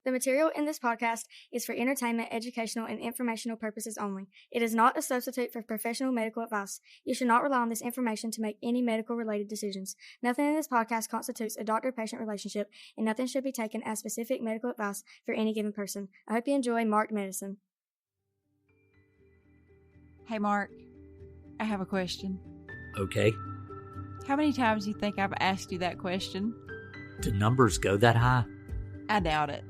The material in this podcast is for entertainment, educational, and informational purposes only. It is not a substitute for professional medical advice. You should not rely on this information to make any medical-related decisions. Nothing in this podcast constitutes a doctor-patient relationship, and nothing should be taken as specific medical advice for any given person. I hope you enjoy Marked Medicine. Hey, Mark, I have a question. Okay. How many times do you think I've asked you that question? Do numbers go that high? I doubt it.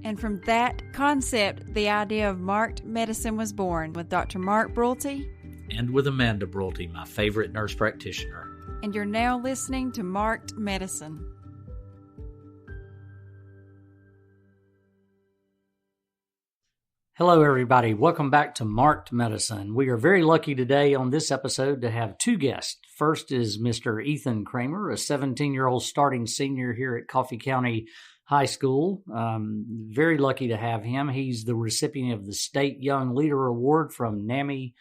And from that concept, the idea of Marked Medicine was born with Dr. Mark Brulte. And with Amanda Brulte, my favorite nurse practitioner. And you're now listening to Marked Medicine. Hello, everybody. Welcome back to Marked Medicine. We are very lucky today on this episode to have two guests. First is Mr. Ethan Kramer, a 17-year-old starting senior here at Coffee County High School. Very lucky to have him. He's the recipient of the State Young Leader Award from NAMI,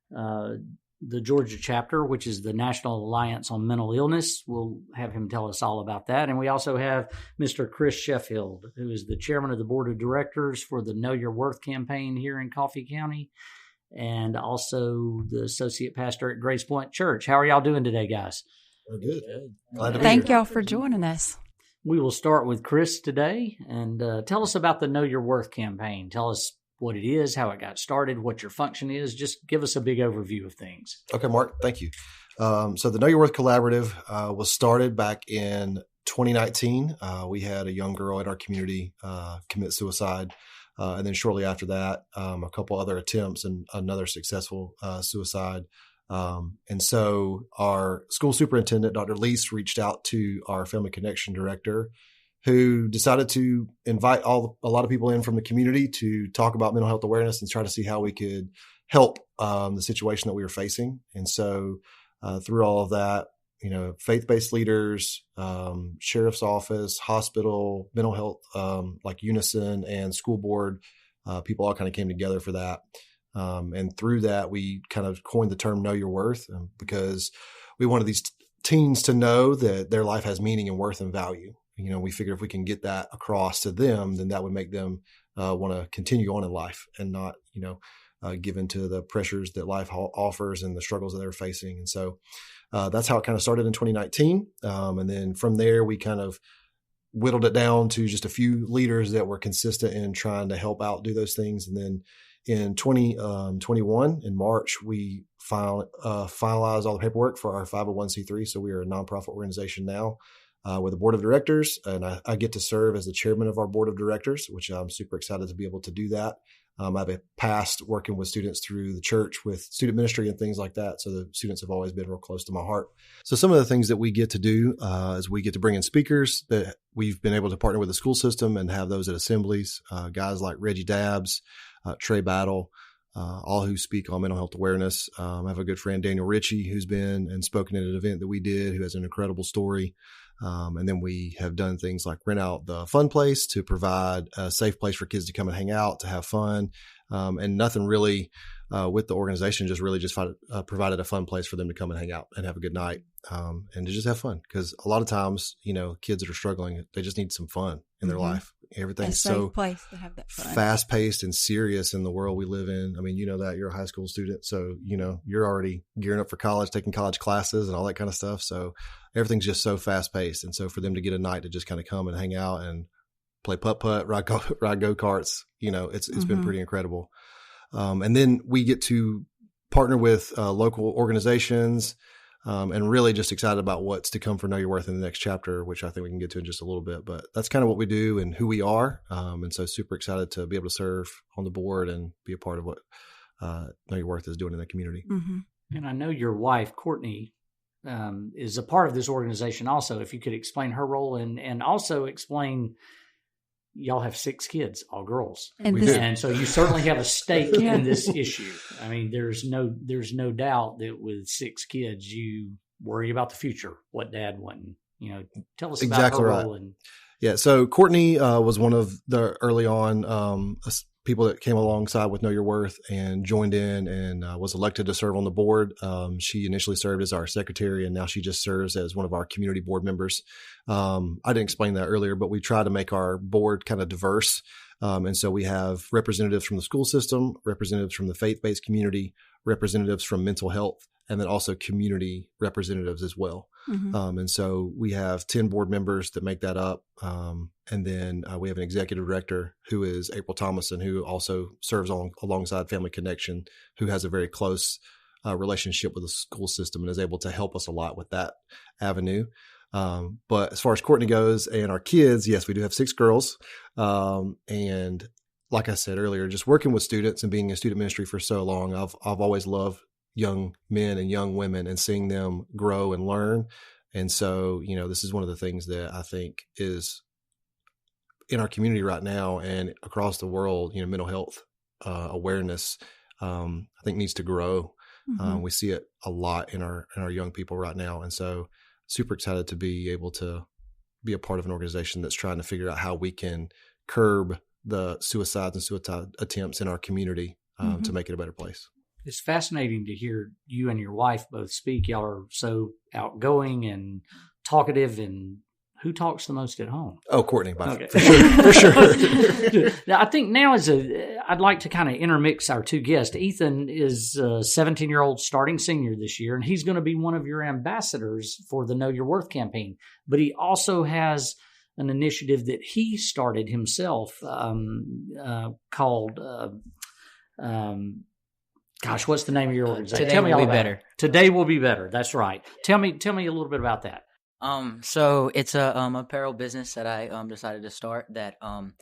the Georgia chapter, which is the National Alliance on Mental Illness. We'll have him tell us all about that. And we also have Mr. Chris Sheffield, who is the chairman of the board of directors for the Know Your Worth campaign here in Coffee County, and also the associate pastor at Grace Point Church. How are y'all doing today, guys? We're good. Glad to be Thank here. y'all for joining us. We will start with Chris today, and tell us about the Know Your Worth campaign. Tell us what it is, how it got started, what your function is. Just give us a big overview of things. Okay, Mark, thank you. So the Know Your Worth Collaborative was started back in 2019. We had a young girl in our community commit suicide. And then shortly after that, a couple other attempts and another successful suicide. And so our school superintendent, Dr. Lease, reached out to our Family Connection director, who decided to invite a lot of people in from the community to talk about mental health awareness and try to see how we could help the situation that we were facing. And so through all of that, faith-based leaders, sheriff's office, hospital, mental health, like Unison and school board, people all kind of came together for that. And through that, we kind of coined the term Know Your Worth because we wanted these teens to know that their life has meaning and worth and value. We figured if we can get that across to them, then that would make them want to continue on in life and not, give into the pressures that life offers and the struggles that they're facing. And so that's how it kind of started in 2019. And then from there, we kind of whittled it down to just a few leaders that were consistent in trying to help out do those things. And then in 2021, in March, we finalized all the paperwork for our 501c3. So we are a nonprofit organization now. With a board of directors, and I get to serve as the chairman of our board of directors, which I'm super excited to be able to do that. I have a past working with students through the church with student ministry and things like that. So the students have always been real close to my heart. So some of the things that we get to do is we get to bring in speakers that we've been able to partner with the school system and have those at assemblies, guys like Reggie Dabbs, Trey Battle, all who speak on mental health awareness. I have a good friend, Daniel Ritchie, who's been and spoken at an event that we did, who has an incredible story. And then we have done things like rent out the fun place to provide a safe place for kids to come and hang out, to have fun. And nothing really with the organization, just provided a fun place for them to come and hang out and have a good night and to just have fun. Because a lot of times, kids that are struggling, they just need some fun in their life. Everything's so place to have that fun. Fast paced and serious in the world we live in. I mean, that you're a high school student, so you're already gearing up for college, taking college classes and all that kind of stuff. So everything's just so fast paced. And so for them to get a night to just kind of come and hang out and play putt-putt, ride go-karts, it's been pretty incredible. And then we get to partner with local organizations and really just excited about what's to come for Know Your Worth in the next chapter, which I think we can get to in just a little bit. But that's kind of what we do and who we are. And so super excited to be able to serve on the board and be a part of what Know Your Worth is doing in the community. Mm-hmm. And I know your wife, Courtney, is a part of this organization also. If you could explain her role and also explain, y'all have 6 kids, all girls. And so you certainly have a stake in this issue. I mean, there's no doubt that with 6 kids, you worry about the future, what dad wanted. Tell us about her role. Yeah. So Courtney was one of the early on people that came alongside with Know Your Worth and joined in and was elected to serve on the board. She initially served as our secretary, and now she just serves as one of our community board members. I didn't explain that earlier, but we try to make our board kind of diverse. And so we have representatives from the school system, representatives from the faith-based community, representatives from mental health, and then also community representatives as well. Mm-hmm. And so we have 10 board members that make that up. And then we have an executive director who is April Thomason, who also serves alongside Family Connection, who has a very close relationship with the school system and is able to help us a lot with that avenue. But as far as Courtney goes and our kids, yes, we do have 6 girls. And like I said earlier, just working with students and being in student ministry for so long, I've always loved young men and young women and seeing them grow and learn. And so, this is one of the things that I think is in our community right now and across the world, mental health awareness, I think needs to grow. Mm-hmm. We see it a lot in our young people right now. And so super excited to be able to be a part of an organization that's trying to figure out how we can curb the suicides and suicide attempts in our community to make it a better place. It's fascinating to hear you and your wife both speak. Y'all are so outgoing and talkative. And who talks the most at home? Oh, Courtney, Okay. for sure. I think now I'd like to kind of intermix our two guests. Ethan is a 17-year-old starting senior this year, and he's going to be one of your ambassadors for the Know Your Worth campaign. But he also has an initiative that he started himself called gosh, what's the name of your organization? Today Tell me will all be about better. it. Today will be better. That's right. Tell me a little bit about that. So it's a apparel business that I decided to start that kind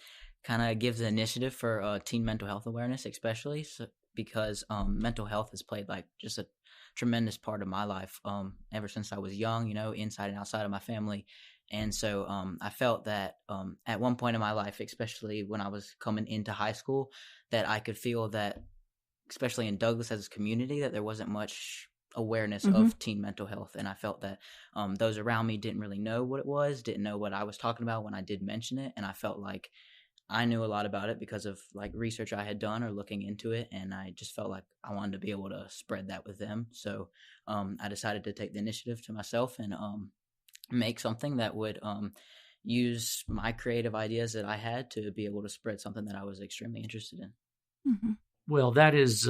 of gives an initiative for teen mental health awareness, especially because mental health has played like just a tremendous part of my life ever since I was young, inside and outside of my family. And so I felt that at one point in my life, especially when I was coming into high school, that I could feel that, especially in Douglas as a community, that there wasn't much awareness of teen mental health. And I felt that those around me didn't really know what it was, didn't know what I was talking about when I did mention it. And I felt like I knew a lot about it because of like research I had done or looking into it. And I just felt like I wanted to be able to spread that with them. So I decided to take the initiative to myself and make something that would use my creative ideas that I had to be able to spread something that I was extremely interested in. Mm-hmm. Well, that is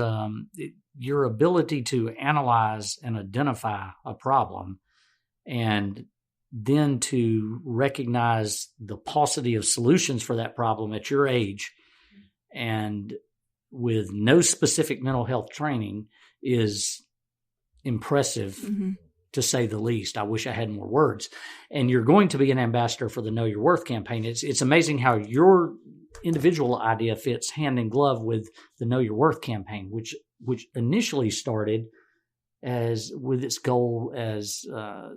your ability to analyze and identify a problem and then to recognize the paucity of solutions for that problem at your age and with no specific mental health training is impressive, to say the least. I wish I had more words. And you're going to be an ambassador for the Know Your Worth campaign. It's amazing how your individual idea fits hand in glove with the Know Your Worth campaign, which initially started as with its goal as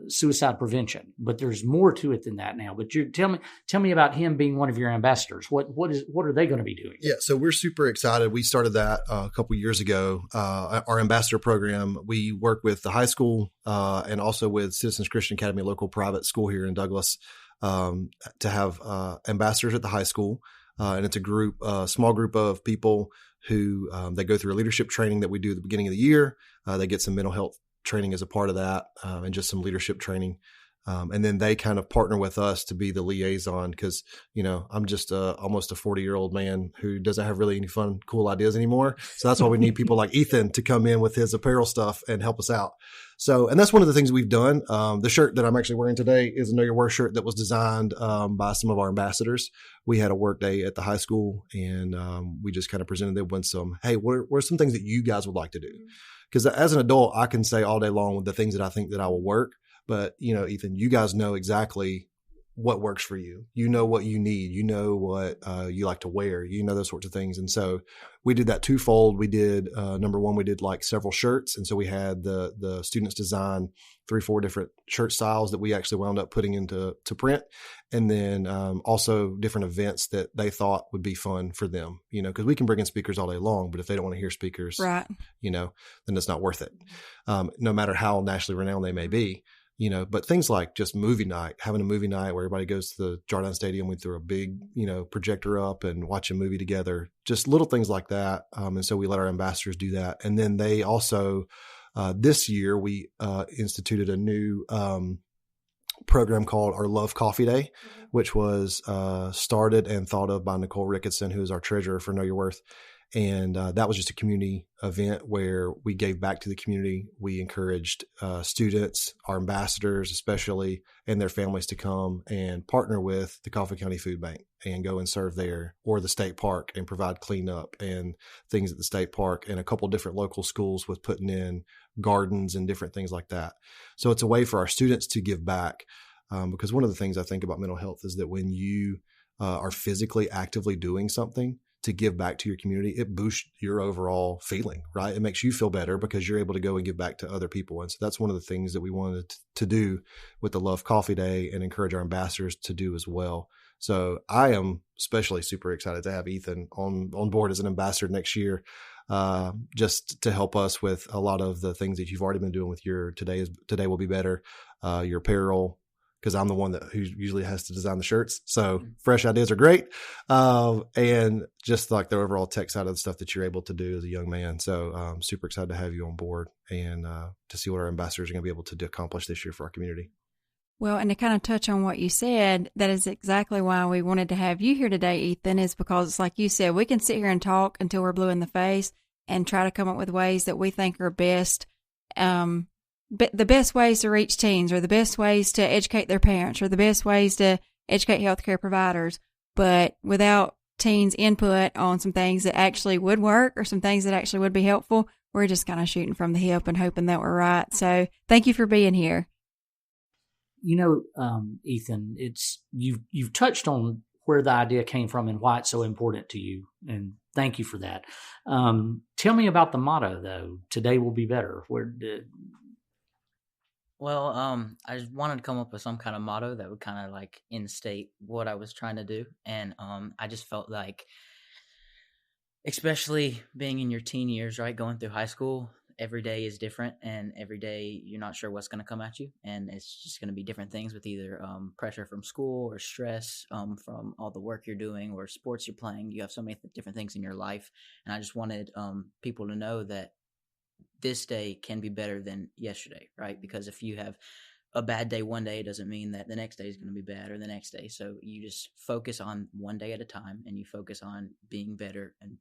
suicide prevention. But there's more to it than that now. But tell me about him being one of your ambassadors. What are they going to be doing? Yeah, so we're super excited. We started that a couple years ago. Our ambassador program. We work with the high school and also with Citizens Christian Academy, a local private school here in Douglas, to have ambassadors at the high school. And it's a small group of people who they go through a leadership training that we do at the beginning of the year. They get some mental health training as a part of that and just some leadership training. And then they kind of partner with us to be the liaison because, I'm just almost a 40-year-old man who doesn't have really any fun, cool ideas anymore. So that's why we need people like Ethan to come in with his apparel stuff and help us out. So, and that's one of the things we've done. The shirt that I'm actually wearing today is a Know Your Worth shirt that was designed by some of our ambassadors. We had a work day at the high school and we just kind of presented them with some, hey, what are some things that you guys would like to do? Because as an adult, I can say all day long with the things that I think that I will work. But, Ethan, you guys know exactly what works for you. You know what you need. You know what you like to wear. You know those sorts of things. And so we did that twofold. We did, number one, we did like several shirts. And so we had the students design 3-4 different shirt styles that we actually wound up putting into print. And then also different events that they thought would be fun for them, because we can bring in speakers all day long, but if they don't want to hear speakers, right, then it's not worth it. No matter how nationally renowned they may be. but things like just movie night, having a movie night where everybody goes to the Jardine Stadium, we threw a big, projector up and watch a movie together, just little things like that. And so we let our ambassadors do that. And then they also, this year we instituted a new program called our Love Coffee Day, which was started and thought of by Nicole Ricketson, who is our treasurer for Know Your Worth. And that was just a community event where we gave back to the community. We encouraged students, our ambassadors especially, and their families to come and partner with the Coffee County Food Bank and go and serve there, or the state park, and provide cleanup and things at the state park, and a couple different local schools with putting in gardens and different things like that. So it's a way for our students to give back, because one of the things I think about mental health is that when you are physically actively doing something to give back to your community, it boosts your overall feeling, right? It makes you feel better because you're able to go and give back to other people. And so that's one of the things that we wanted to do with the Love Coffee Day and encourage our ambassadors to do as well. So I am especially super excited to have Ethan on board as an ambassador next year, just to help us with a lot of the things that you've already been doing with your Today Will Be Better, your apparel, because I'm the one who usually has to design the shirts. So fresh ideas are great. And just like the overall tech side of the stuff that you're able to do as a young man. So I'm super excited to have you on board and to see what our ambassadors are going to be able to accomplish this year for our community. Well, and to kind of touch on what you said, that is exactly why we wanted to have you here today, Ethan, is because it's like you said, we can sit here and talk until we're blue in the face and try to come up with ways that we think are best, the best ways to reach teens, or the best ways to educate their parents, or the best ways to educate healthcare providers. But without teens' input on some things that actually would work, or some things that actually would be helpful, we're just kind of shooting from the hip and hoping that we're right. So thank you for being here. Ethan, you've touched on where the idea came from and why it's so important to you, and thank you for that. Tell me about the motto, though. Today will be better. Well, I just wanted to come up with some kind of motto that would kind of like instate what I was trying to do. And I just felt like, especially being in your teen years, right, going through high school, every day is different, and every day you're not sure what's going to come at you. And it's just going to be different things, with either pressure from school or stress from all the work you're doing or sports you're playing. You have so many different things in your life. And I just wanted people to know that this day can be better than yesterday, right? Because if you have a bad day one day, it doesn't mean that the next day is going to be bad, or the next day. So you just focus on one day at a time, and you focus on being better and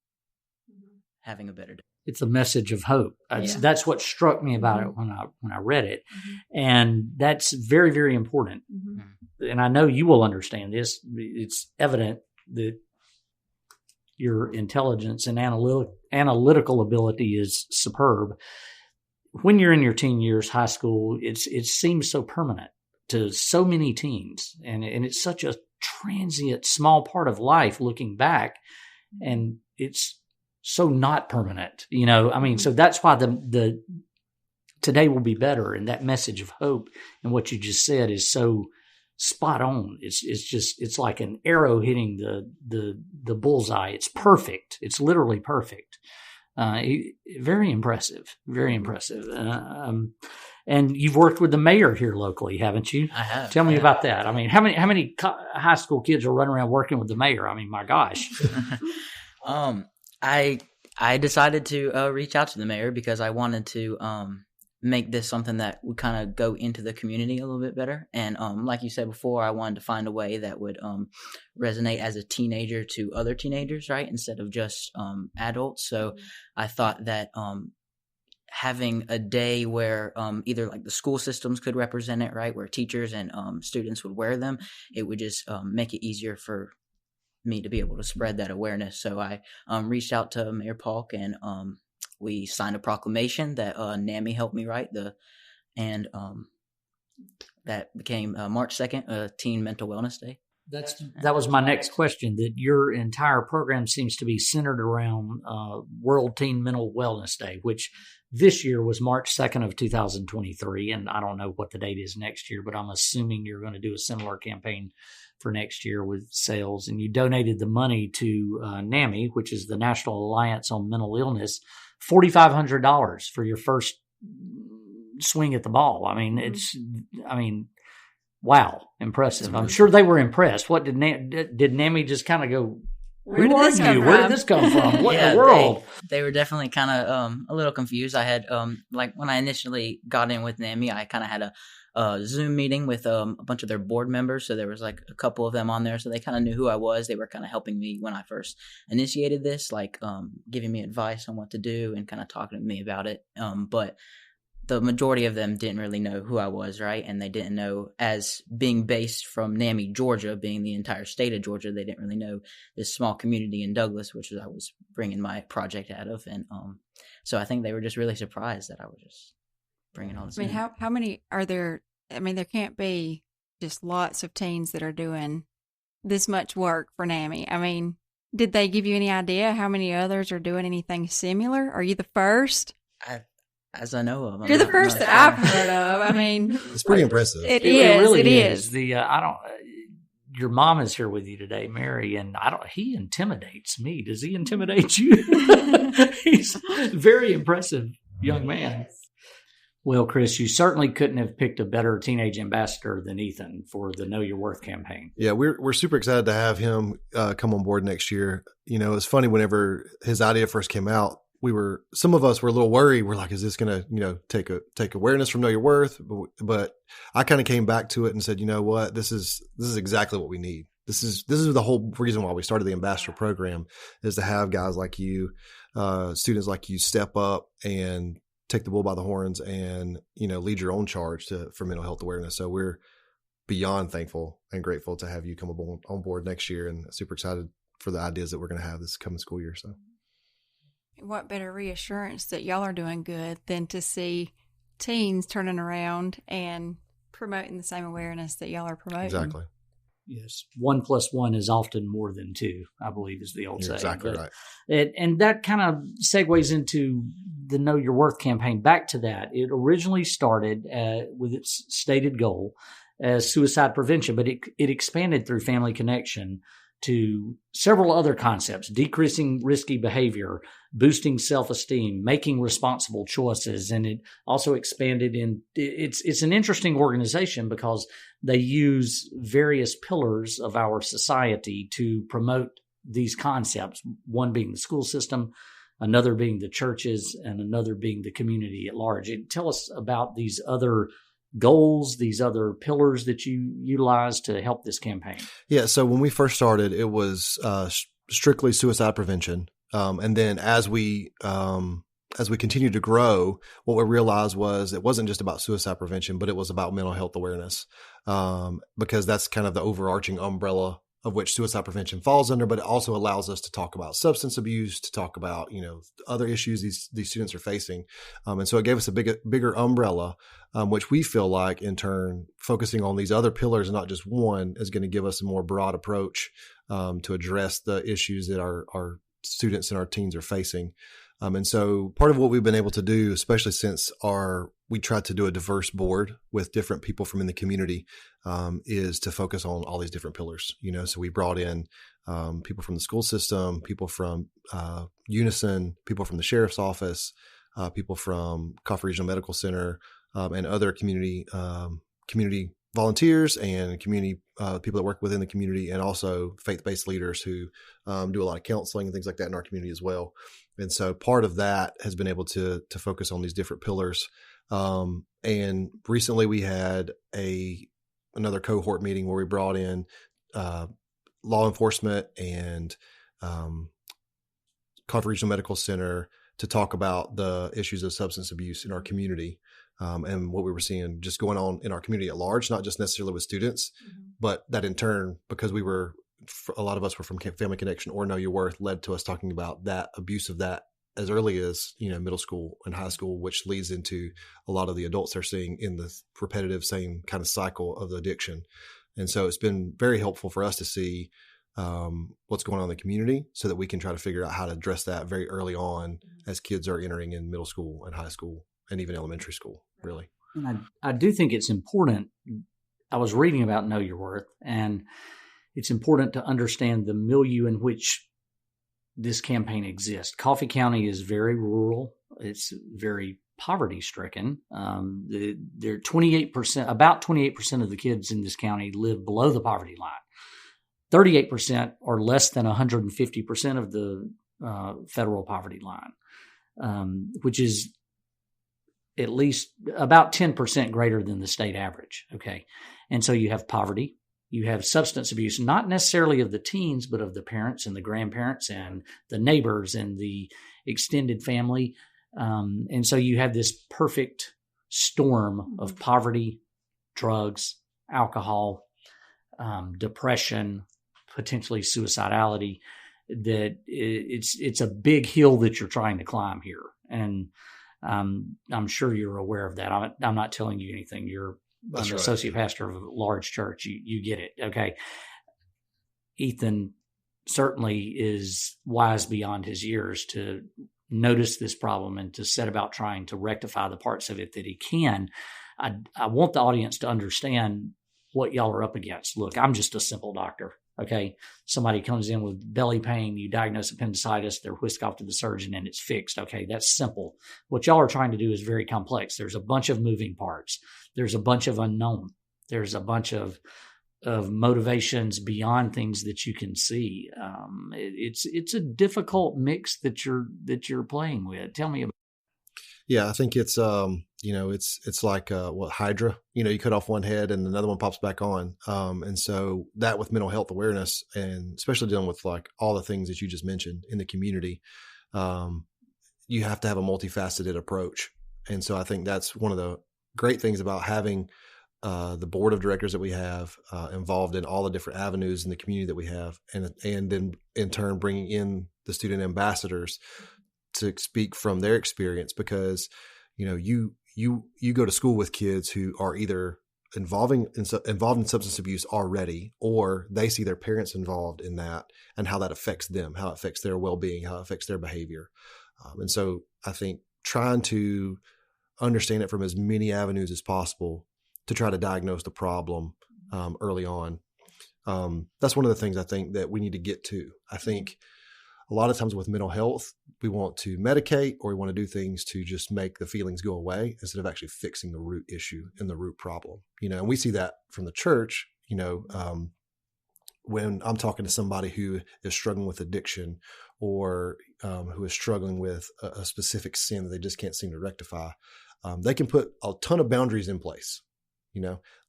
having a better day. It's a message of hope. That's what struck me about it when I read it. And that's very, very important. And I know you will understand this. It's evident that your intelligence and analytical ability is superb. When you're in your teen years, high school, it seems so permanent to so many teens, and it's such a transient, small part of life looking back, and it's so not permanent, so that's why the today will be better, and that message of hope and what you just said is so spot on. It's like an arrow hitting the bullseye. It's perfect. It's literally perfect. Very impressive. Very impressive. And you've worked with the mayor here locally, haven't you? I have. Tell me about that. I mean, how many high school kids are running around working with the mayor? I mean, my gosh. I decided to reach out to the mayor because I wanted to make this something that would kind of go into the community a little bit better. And like you said before, I wanted to find a way that would resonate as a teenager to other teenagers, right, instead of just adults. So I thought that having a day where either like the school systems could represent it, right, where teachers and students would wear them, it would just make it easier for me to be able to spread that awareness. So I reached out to Mayor Polk, and we signed a proclamation that NAMI helped me write, and that became March 2nd, Teen Mental Wellness Day. That was my next question, that your entire program seems to be centered around World Teen Mental Wellness Day, which this year was March 2nd of 2023. And I don't know what the date is next year, but I'm assuming you're going to do a similar campaign for next year with sales. And you donated the money to NAMI, which is the National Alliance on Mental Illness, $4,500 for your first swing at the ball. I mean, wow, impressive. I'm sure they were impressed. What did NAMI just kind of go, where did this come from? Where did this come from? What in the world? They were definitely kind of a little confused. I had like when I initially got in with NAMI, I kind of had a Zoom meeting with a bunch of their board members. So there was like a couple of them on there. So they kind of knew who I was. They were kind of helping me when I first initiated this, like giving me advice on what to do and kind of talking to me about it. But the majority of them didn't really know who I was, right? And they didn't know, as being based from NAMI, Georgia, being the entire state of Georgia, they didn't really know this small community in Douglas, which I was bringing my project out of. And so I think they were just really surprised that I was just bringing all this in. How many are there? I mean, there can't be just lots of teens that are doing this much work for NAMI. I mean, did they give you any idea how many others are doing anything similar? Are you the first? As I know of, you're the first that I've heard of. I mean, it's pretty impressive. It really is. Your mom is here with you today, Mary, and he intimidates me. Does he intimidate you? He's a very impressive young man. Well, Chris, you certainly couldn't have picked a better teenage ambassador than Ethan for the Know Your Worth campaign. Yeah, we're super excited to have him come on board next year. You know, it's funny, whenever his idea first came out, some of us were a little worried. We're like, is this going to, take awareness from Know Your Worth? But I kind of came back to it and said, you know what, this is exactly what we need. This is the whole reason why we started the ambassador program, is to have guys like you, students like you, step up and take the bull by the horns and, lead your own charge for mental health awareness. So we're beyond thankful and grateful to have you come on board next year, and super excited for the ideas that we're going to have this coming school year. So. What better reassurance that y'all are doing good than to see teens turning around and promoting the same awareness that y'all are promoting. Exactly. Yes. 1 + 1 is often more than 2, I believe, is the old saying. Exactly right. And that kind of segues into the Know Your Worth campaign. Back to that. It originally started with its stated goal as suicide prevention, but it expanded through Family Connection to several other concepts: decreasing risky behavior, boosting self-esteem, making responsible choices. And it also expanded it's an interesting organization because they use various pillars of our society to promote these concepts, one being the school system, another being the churches, and another being the community at large. And tell us about these other goals, these other pillars that you utilize to help this campaign. Yeah. So when we first started, it was strictly suicide prevention. And then as we continued to grow, what we realized was it wasn't just about suicide prevention, but it was about mental health awareness, because that's kind of the overarching umbrella of which suicide prevention falls under, but it also allows us to talk about substance abuse, to talk about, other issues these students are facing. And so it gave us a bigger umbrella, which we feel like in turn, focusing on these other pillars and not just one, is going to give us a more broad approach to address the issues that our students and our teens are facing. And so part of what we've been able to do, especially since we tried to do a diverse board with different people from in the community, is to focus on all these different pillars. So we brought in people from the school system, people from Unison, people from the sheriff's office, people from Coffee Regional Medical Center, and other community volunteers and community people that work within the community, and also faith-based leaders who do a lot of counseling and things like that in our community as well. And so part of that has been able to focus on these different pillars. And recently we had another cohort meeting where we brought in law enforcement and Coffee Regional Medical Center to talk about the issues of substance abuse in our community. And what we were seeing just going on in our community at large, not just necessarily with students, but that in turn, because a lot of us were from Family Connection or Know Your Worth, led to us talking about that abuse of that as early as, middle school and high school, which leads into a lot of the adults they're seeing in the repetitive same kind of cycle of the addiction. And so it's been very helpful for us to see what's going on in the community so that we can try to figure out how to address that very early on as kids are entering in middle school and high school and even elementary school, really. And I do think it's important. I was reading about Know Your Worth, and it's important to understand the milieu in which this campaign exists. Coffee County is very rural. It's very poverty stricken. They're 28%, about 28% of the kids in this county live below the poverty line. 38% are less than 150% of the federal poverty line, which is at least about 10% greater than the state average. Okay. And so you have poverty, you have substance abuse, not necessarily of the teens, but of the parents and the grandparents and the neighbors and the extended family. And so you have this perfect storm of poverty, drugs, alcohol, depression, potentially suicidality, that it's a big hill that you're trying to climb here. And I'm sure you're aware of that. I'm not telling you anything. You're an associate pastor of a large church. You get it. Okay. Ethan certainly is wise beyond his years to notice this problem and to set about trying to rectify the parts of it that he can. I want the audience to understand what y'all are up against. Look, I'm just a simple doctor. Okay. Somebody comes in with belly pain, you diagnose appendicitis, they're whisked off to the surgeon and it's fixed. Okay. That's simple. What y'all are trying to do is very complex. There's a bunch of moving parts. There's a bunch of unknown. There's a bunch of motivations beyond things that you can see. It's a difficult mix that you're playing with. Tell me about. Yeah, I think it's it's like Hydra. You cut off one head and another one pops back on. And so that with mental health awareness, and especially dealing with like all the things that you just mentioned in the community, you have to have a multifaceted approach. And so I think that's one of the great things about having the board of directors that we have involved in all the different avenues in the community that we have, and then in turn bringing in the student ambassadors to speak from their experience, because you go to school with kids who are either involved in substance abuse already, or they see their parents involved in that and how that affects them, how it affects their well-being, how it affects their behavior. And so I think trying to understand it from as many avenues as possible to try to diagnose the problem early on. That's one of the things I think that we need to get to. I think a lot of times with mental health, we want to medicate or we want to do things to just make the feelings go away instead of actually fixing the root issue and the root problem. And we see that from the church, when I'm talking to somebody who is struggling with addiction or who is struggling with a specific sin that they just can't seem to rectify, they can put a ton of boundaries in place.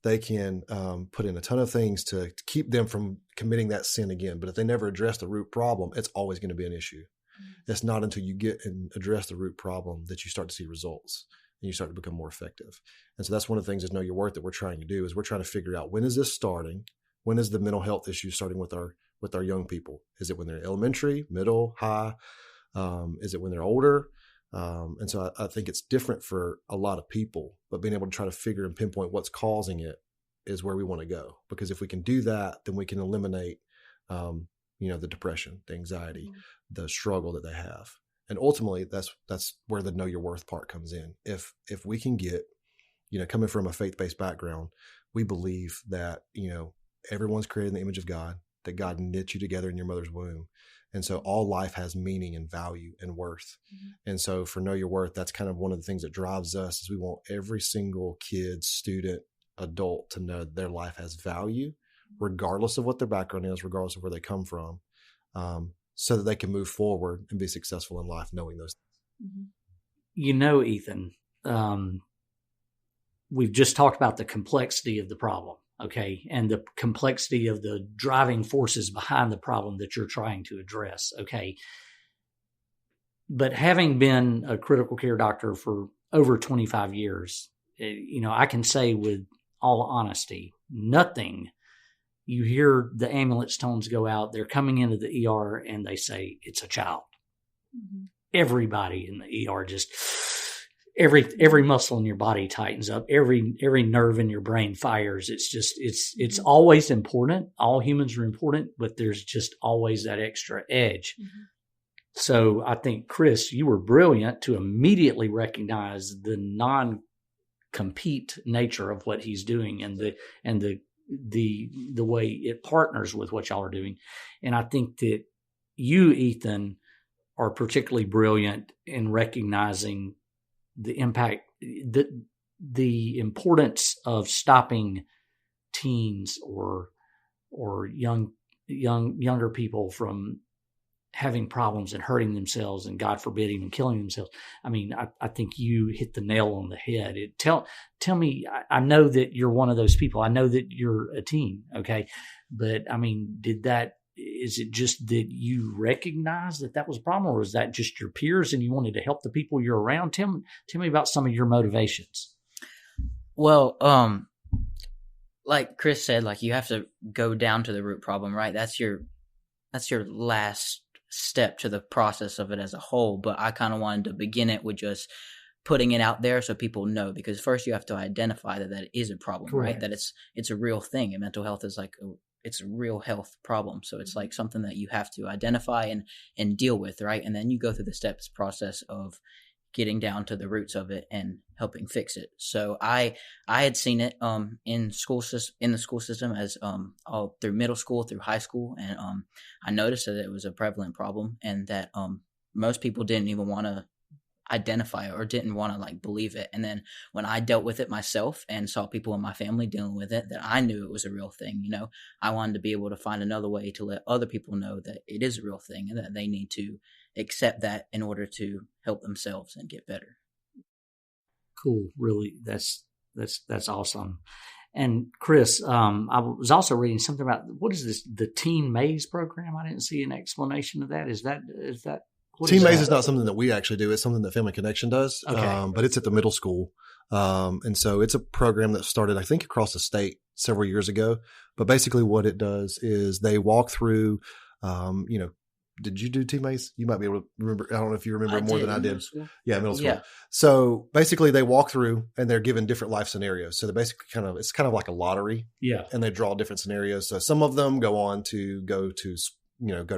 They can put in a ton of things to keep them from committing that sin again. But if they never address the root problem, it's always going to be an issue. Mm-hmm. It's not until you get and address the root problem that you start to see results and you start to become more effective. And so that's one of the things is Know Your Worth that we're trying to do, is we're trying to figure out, when is this starting? When is the mental health issue starting with our young people? Is it when they're elementary, middle, high? Is it when they're older? And so I think it's different for a lot of people, but being able to try to figure and pinpoint what's causing it is where we want to go. Because if we can do that, then we can eliminate, the depression, the anxiety, the struggle that they have. And ultimately that's where the Know Your Worth part comes in. If we can get, coming from a faith-based background, we believe that, everyone's created in the image of God, that God knit you together in your mother's womb. And so all life has meaning and value and worth. Mm-hmm. And so for Know Your Worth, that's kind of one of the things that drives us, is we want every single kid, student, adult to know their life has value, regardless of what their background is, regardless of where they come from, so that they can move forward and be successful in life knowing those things. Mm-hmm. Ethan, we've just talked about the complexity of the problem. Okay. And the complexity of the driving forces behind the problem that you're trying to address. Okay. But having been a critical care doctor for over 25 years, I can say with all honesty, nothing. You hear the ambulance tones go out, they're coming into the ER and they say it's a child. Mm-hmm. Everybody in the ER just, every muscle in your body tightens up. Every nerve in your brain fires. It's always important. All humans are important, but there's just always that extra edge. Mm-hmm. So I think, Chris, you were brilliant to immediately recognize the non-compete nature of what he's doing and the way it partners with what y'all are doing. And I think that you, Ethan, are particularly brilliant in recognizing the impact, the importance of stopping teens or younger people from having problems and hurting themselves and, God forbid, even killing themselves. I mean, I think you hit the nail on the head. Tell me, I know that you're one of those people. I know that you're a teen, okay? But, I mean, is it just that you recognize that was a problem, or is that just your peers and you wanted to help the people you're around? Tell me about some of your motivations. Well, like Chris said, like you have to go down to the root problem, right? That's your last step to the process of it as a whole. But I kind of wanted to begin it with just putting it out there so people know, because first you have to identify that is a problem, Correct. right? That it's a real thing, and mental health is like it's a real health problem. So it's like something that you have to identify and deal with, right? And then you go through the steps process of getting down to the roots of it and helping fix it. So I had seen it in the school system as all through middle school, through high school, and I noticed that it was a prevalent problem, and that most people didn't even want to identify it or didn't want to like believe it. And then when I dealt with it myself and saw people in my family dealing with it, that I knew it was a real thing. I wanted to be able to find another way to let other people know that it is a real thing and that they need to accept that in order to help themselves and get better. Cool. Really, that's awesome. And Chris, I was also reading something about, what is this, the Teen Maze program? I didn't see an explanation of that. Is that Teen Maze is not something that we actually do. It's something that Family Connection does. Okay. But it's at the middle school. And so it's a program that started, I think, across the state several years ago. But basically what it does is they walk through, did you do Teen Maze? You might be able to remember. I don't know if you remember more than I did. Yeah, middle school. Yeah. So basically they walk through and they're given different life scenarios. So they're basically it's kind of like a lottery. Yeah. And they draw different scenarios. So some of them go on to go to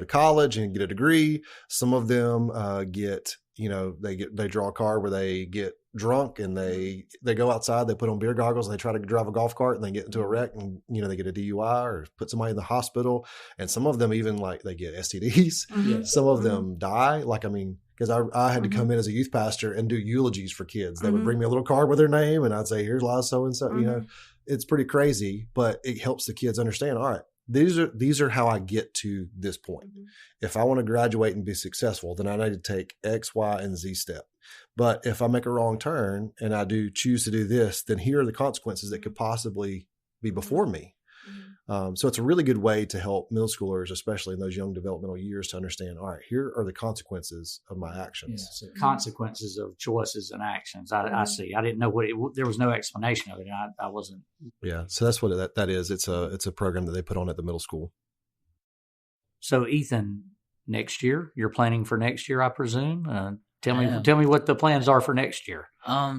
college and get a degree. Some of them they draw a card where they get drunk and they go outside, they put on beer goggles and they try to drive a golf cart and they get into a wreck and, they get a DUI or put somebody in the hospital. And some of them even they get STDs. Mm-hmm. Some of them die. Because I had to come in as a youth pastor and do eulogies for kids. They would bring me a little card with their name and I'd say, here's Liza so-and-so. It's pretty crazy, but it helps the kids understand, all right, these are how I get to this point. Mm-hmm. If I want to graduate and be successful, then I need to take X, Y, and Z step. But if I make a wrong turn and I do choose to do this, then here are the consequences that could possibly be before me. Mm-hmm. So it's a really good way to help middle schoolers, especially in those young developmental years, to understand, all right, here are the consequences of my actions. Yeah, so consequences of choices and actions. I see. I didn't know there was no explanation of it. I wasn't. Yeah. So that's what that is. It's a program that they put on at the middle school. So Ethan, next year, you're planning for next year, I presume. Tell me what the plans are for next year.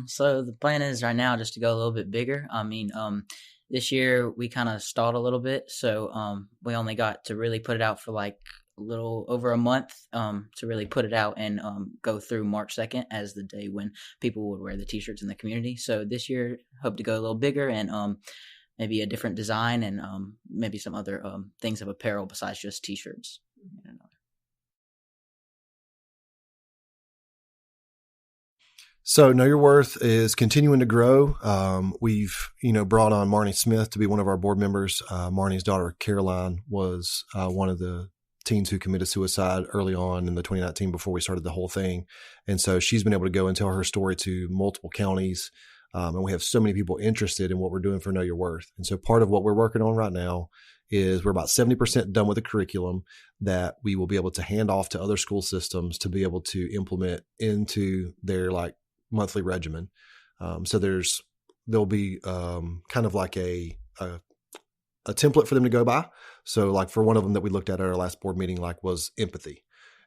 So the plan is right now just to go a little bit bigger. I mean, this year we kind of stalled a little bit, so we only got to really put it out for like a little over a month to really put it out and go through March 2nd as the day when people would wear the T-shirts in the community. So this year, hope to go a little bigger and maybe a different design and maybe some other things of apparel besides just T-shirts. So Know Your Worth is continuing to grow. We've, brought on Marnie Smith to be one of our board members. Marnie's daughter, Caroline, was one of the teens who committed suicide early on in the 2019 before we started the whole thing. And so she's been able to go and tell her story to multiple counties. And we have so many people interested in what we're doing for Know Your Worth. And so part of what we're working on right now is we're about 70% done with the curriculum that we will be able to hand off to other school systems to be able to implement into their monthly regimen. So there'll be kind of like a template for them to go by. So for one of them that we looked at our last board meeting, was empathy.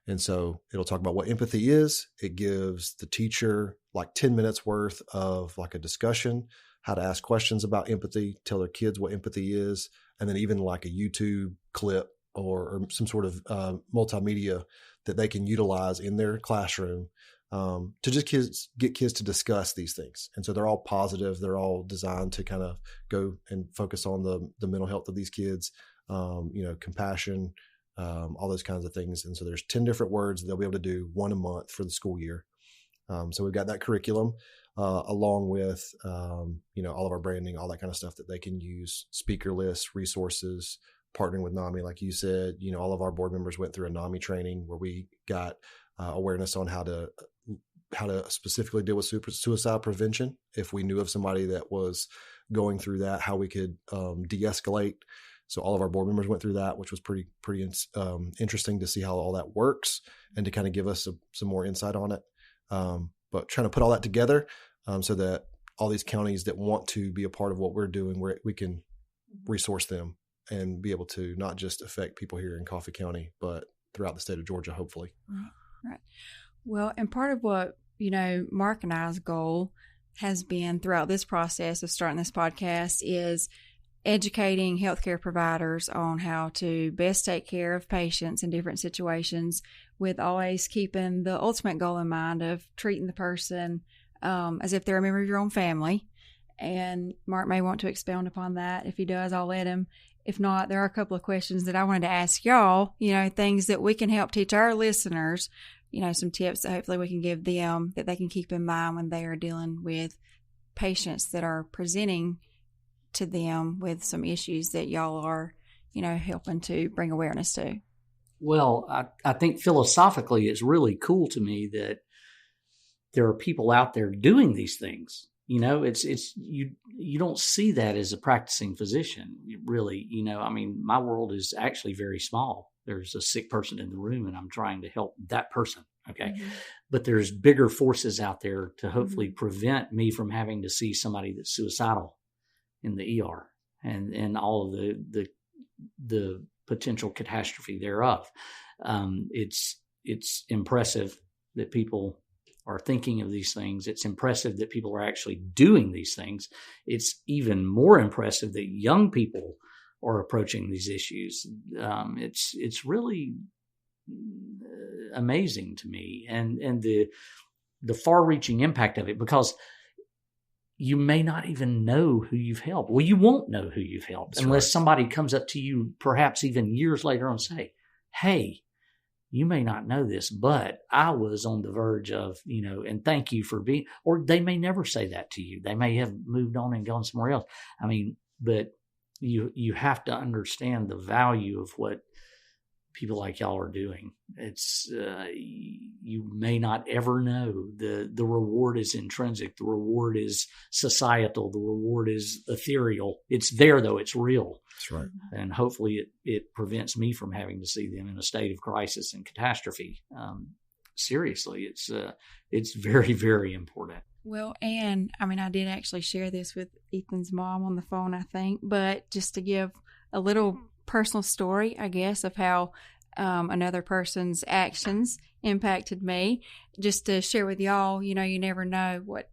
And so it'll talk about what empathy is. It gives the teacher 10 minutes worth of a discussion, how to ask questions about empathy, tell their kids what empathy is, and then even a YouTube clip or some sort of multimedia that they can utilize in their classroom to just get kids to discuss these things. And so they're all positive. They're all designed to kind of go and focus on the mental health of these kids, compassion, all those kinds of things. And so there's 10 different words that they'll be able to do one a month for the school year. So we've got that curriculum along with, all of our branding, all that kind of stuff that they can use, speaker lists, resources, partnering with NAMI. Like you said, all of our board members went through a NAMI training where we got awareness on how to specifically deal with suicide prevention. If we knew of somebody that was going through that, how we could de-escalate. So all of our board members went through that, which was pretty interesting to see how all that works and to kind of give us some more insight on it. But trying to put all that together so that all these counties that want to be a part of what we're doing, we can resource them and be able to not just affect people here in Coffee County, but throughout the state of Georgia, hopefully. Right. Well, and part of what, Mark and I's goal has been throughout this process of starting this podcast is educating healthcare providers on how to best take care of patients in different situations, with always keeping the ultimate goal in mind of treating the person as if they're a member of your own family. And Mark may want to expound upon that. If he does, I'll let him. If not, there are a couple of questions that I wanted to ask y'all, things that we can help teach our listeners, some tips that hopefully we can give them that they can keep in mind when they are dealing with patients that are presenting to them with some issues that y'all are, helping to bring awareness to. Well, I think philosophically it's really cool to me that there are people out there doing these things. It's you don't see that as a practicing physician, really. My world is actually very small. There's a sick person in the room and I'm trying to help that person. Okay. Mm-hmm. But there's bigger forces out there to hopefully prevent me from having to see somebody that's suicidal in the ER and all of the potential catastrophe thereof. It's impressive that people are thinking of these things. It's impressive that people are actually doing these things. It's even more impressive that young people are approaching these issues. It's really amazing to me, and the far-reaching impact of it, because you may not even know who you've helped. Well, you won't know who you've helped unless somebody comes up to you, perhaps even years later, and say, "Hey, you may not know this, but I was on the verge of, and thank you for being," or they may never say that to you. They may have moved on and gone somewhere else. But you have to understand the value of what people like y'all are doing. It's you may not ever know. The reward is intrinsic. The reward is societal. The reward is ethereal. It's there though. It's real. That's right. And hopefully it prevents me from having to see them in a state of crisis and catastrophe. Seriously, it's very, very important. Well, and I did actually share this with Ethan's mom on the phone, I think, but just to give a little personal story, I guess, of how another person's actions impacted me, just to share with y'all, you never know what,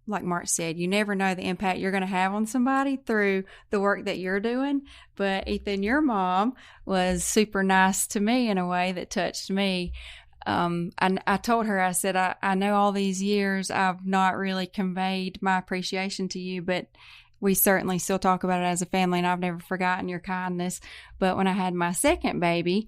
like Mark said, you never know the impact you're going to have on somebody through the work that you're doing. But Ethan, your mom was super nice to me in a way that touched me. I told her, I said, I know all these years I've not really conveyed my appreciation to you, but we certainly still talk about it as a family, and I've never forgotten your kindness. But when I had my second baby,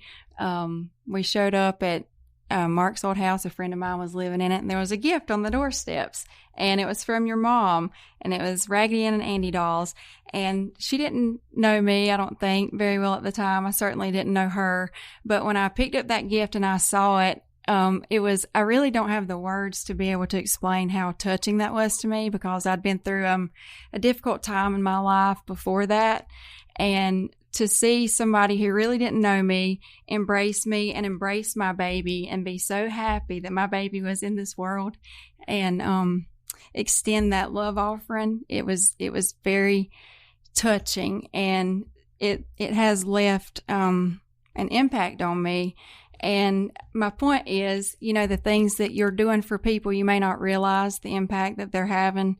we showed up at Mark's old house. A friend of mine was living in it, and there was a gift on the doorsteps, and it was from your mom, and it was Raggedy Ann and Andy dolls. And she didn't know me, I don't think, very well at the time. I certainly didn't know her. But when I picked up that gift and I saw it, I really don't have the words to be able to explain how touching that was to me, because I'd been through a difficult time in my life before that. And to see somebody who really didn't know me embrace me and embrace my baby and be so happy that my baby was in this world and extend that love offering, it was very touching, and it has left an impact on me. And my point is, the things that you're doing for people, you may not realize the impact that they're having,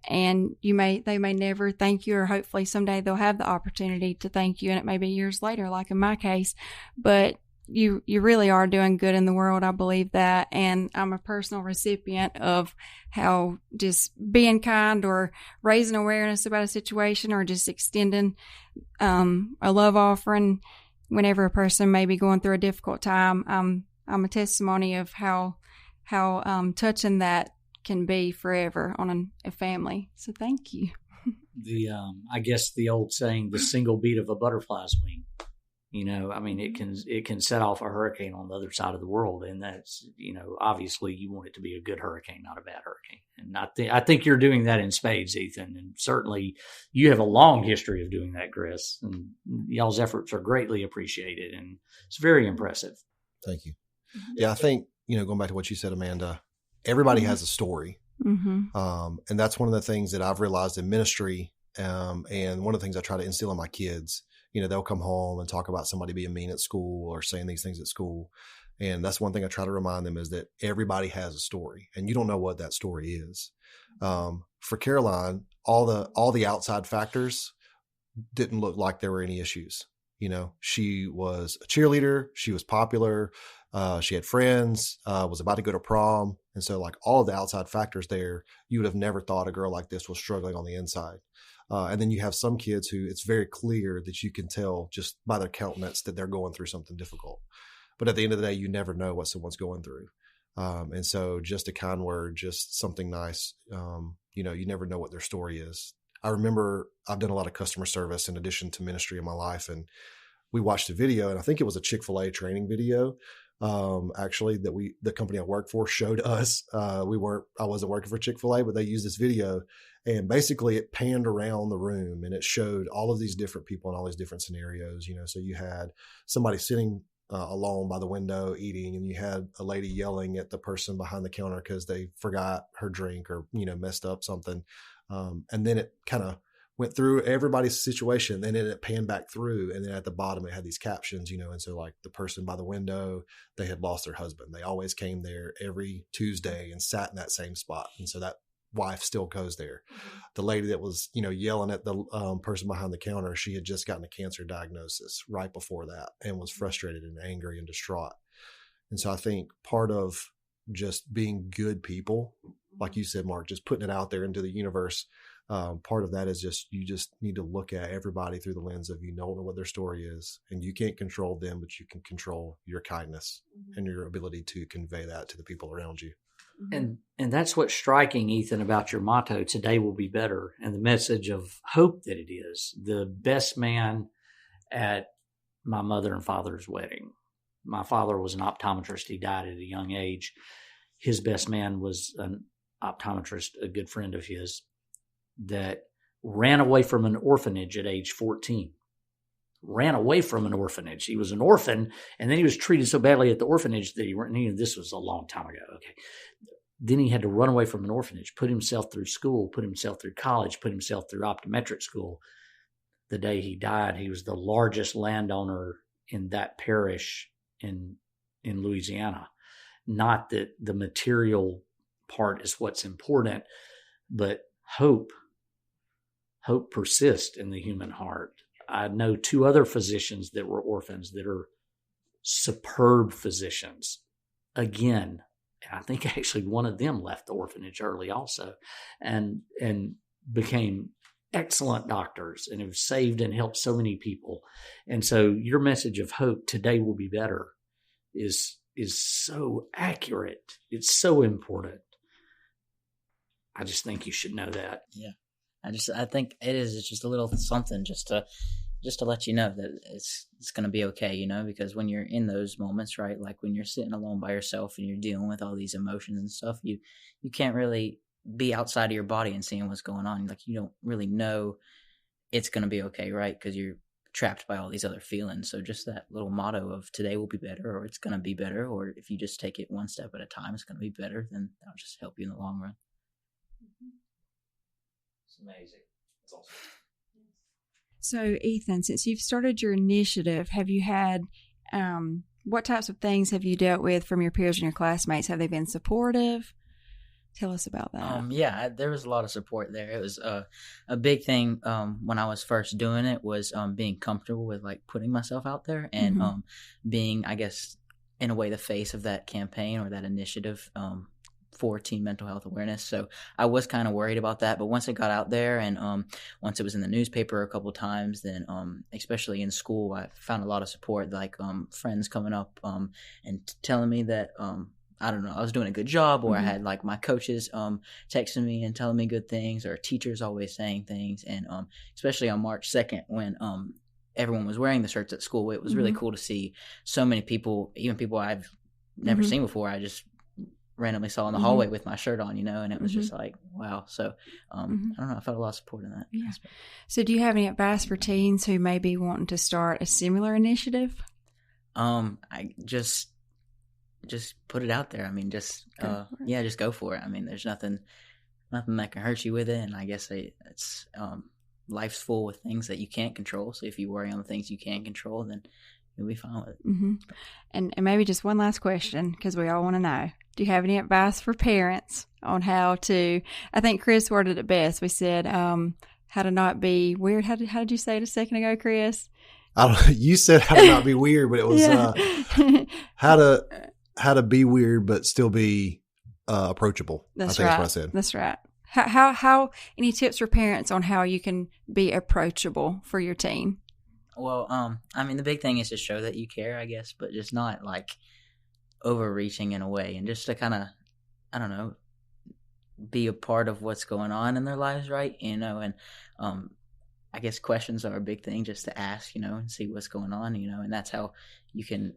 and they may never thank you, or hopefully someday they'll have the opportunity to thank you, and it may be years later, like in my case. But you really are doing good in the world. I believe that, and I'm a personal recipient of how just being kind or raising awareness about a situation or just extending a love offering whenever a person may be going through a difficult time. I'm a testimony of how how touching that can be forever on a family. So thank you. I guess the old saying, the single beat of a butterfly's wing. I mean, it can set off a hurricane on the other side of the world, and that's, obviously you want it to be a good hurricane, not a bad hurricane. And I think you're doing that in spades, Ethan, and certainly you have a long history of doing that, Chris. And y'all's efforts are greatly appreciated, and it's very impressive. Thank you. Yeah, I think going back to what you said, Amanda, everybody has a story, and that's one of the things that I've realized in ministry, and one of the things I try to instill in my kids. They'll come home and talk about somebody being mean at school or saying these things at school. And that's one thing I try to remind them, is that everybody has a story, and you don't know what that story is. For Caroline, all the outside factors didn't look like there were any issues. She was a cheerleader. She was popular. She had friends, was about to go to prom. And so like all of the outside factors there, you would have never thought a girl like this was struggling on the inside. And then you have some kids who it's very clear that you can tell just by their countenance that they're going through something difficult. But at the end of the day, you never know what someone's going through. And so just a kind word, just something nice, you never know what their story is. I remember I've done a lot of customer service in addition to ministry in my life. And we watched a video, and I think it was a Chick-fil-A training video, actually, that the company I worked for showed us. I wasn't working for Chick-fil-A, but they used this video, and basically it panned around the room and it showed all of these different people in all these different scenarios. So you had somebody sitting alone by the window eating, and you had a lady yelling at the person behind the counter because they forgot her drink or, messed up something. And then it kind of went through everybody's situation, and then it panned back through. And then at the bottom, it had these captions, and so like the person by the window, they had lost their husband. They always came there every Tuesday and sat in that same spot. And so that wife still goes there. The lady that was, yelling at the person behind the counter, she had just gotten a cancer diagnosis right before that and was frustrated and angry and distraught. And so I think part of just being good people, like you said, Mark, just putting it out there into the universe, part of that is you just need to look at everybody through the lens of, you don't know what their story is, and you can't control them, but you can control your kindness and your ability to convey that to the people around you. And that's what's striking, Ethan, about your motto, today will be better, and the message of hope that it is. The best man at my mother and father's wedding. My father was an optometrist. He died at a young age. His best man was an optometrist, a good friend of his, that ran away from an orphanage at age 14. Ran away from an orphanage. He was an orphan, and then he was treated so badly at the orphanage that this was a long time ago. Okay. Then he had to run away from an orphanage, put himself through school, put himself through college, put himself through optometric school. The day he died, he was the largest landowner in that parish in Louisiana. Not that the material part is what's important, but hope persists in the human heart. I know two other physicians that were orphans that are superb physicians. Again, I think actually one of them left the orphanage early also, and became excellent doctors and have saved and helped so many people. And so your message of hope, today will be better, is so accurate. It's so important. I just think you should know that. Yeah. I think it's just a little something just to let you know that it's going to be okay, because when you're in those moments, right, like when you're sitting alone by yourself and you're dealing with all these emotions and stuff, you can't really be outside of your body and seeing what's going on. Like, you don't really know it's going to be okay, right, because you're trapped by all these other feelings. So just that little motto of today will be better, or it's going to be better, or if you just take it one step at a time, it's going to be better, then that'll just help you in the long run. It's amazing. It's awesome. So, Ethan, since you've started your initiative, have you had, what types of things have you dealt with from your peers and your classmates? Have they been supportive? Tell us about that. There was a lot of support there. It was a big thing when I was first doing it was being comfortable with like putting myself out there and being, I guess, in a way, the face of that campaign or that initiative for teen mental health awareness. So I was kind of worried about that. But once it got out there and once it was in the newspaper a couple of times, then especially in school, I found a lot of support, like friends coming up and telling me that I don't know, I was doing a good job, or I Mhm. had like my coaches texting me and telling me good things, or teachers always saying things. And especially on March 2nd when everyone was wearing the shirts at school, it was really Mhm. cool to see so many people, even people I've never Mhm. seen before. I just randomly saw in the Mhm. hallway with my shirt on, and it was Mhm. just like, wow. So Mhm. I don't know, I felt a lot of support in that Yeah. aspect. So do you have any advice for teens who may be wanting to start a similar initiative? I just put it out there. I mean, just Go for it. just go for it. I mean, there's nothing that can hurt you with it. And I guess it's life's full with things that you can't control. So if you worry on the things you can control, then you'll be fine with it. Mm-hmm. And maybe just one last question, because we all want to know. Do you have any advice for parents on how to, I think Chris worded it best. We said, how to not be weird. How did you say it a second ago, Chris? You said how to not be weird, but it was how to be weird but still be approachable. That's I think right. that's what I said. That's right. How any tips for parents on how you can be approachable for your teen? Well, I mean, the big thing is to show that you care, I guess, but just not like overreaching in a way, and just to kind of, I don't know, be a part of what's going on in their lives, right? And I guess questions are a big thing, just to ask, and see what's going on, and that's how you can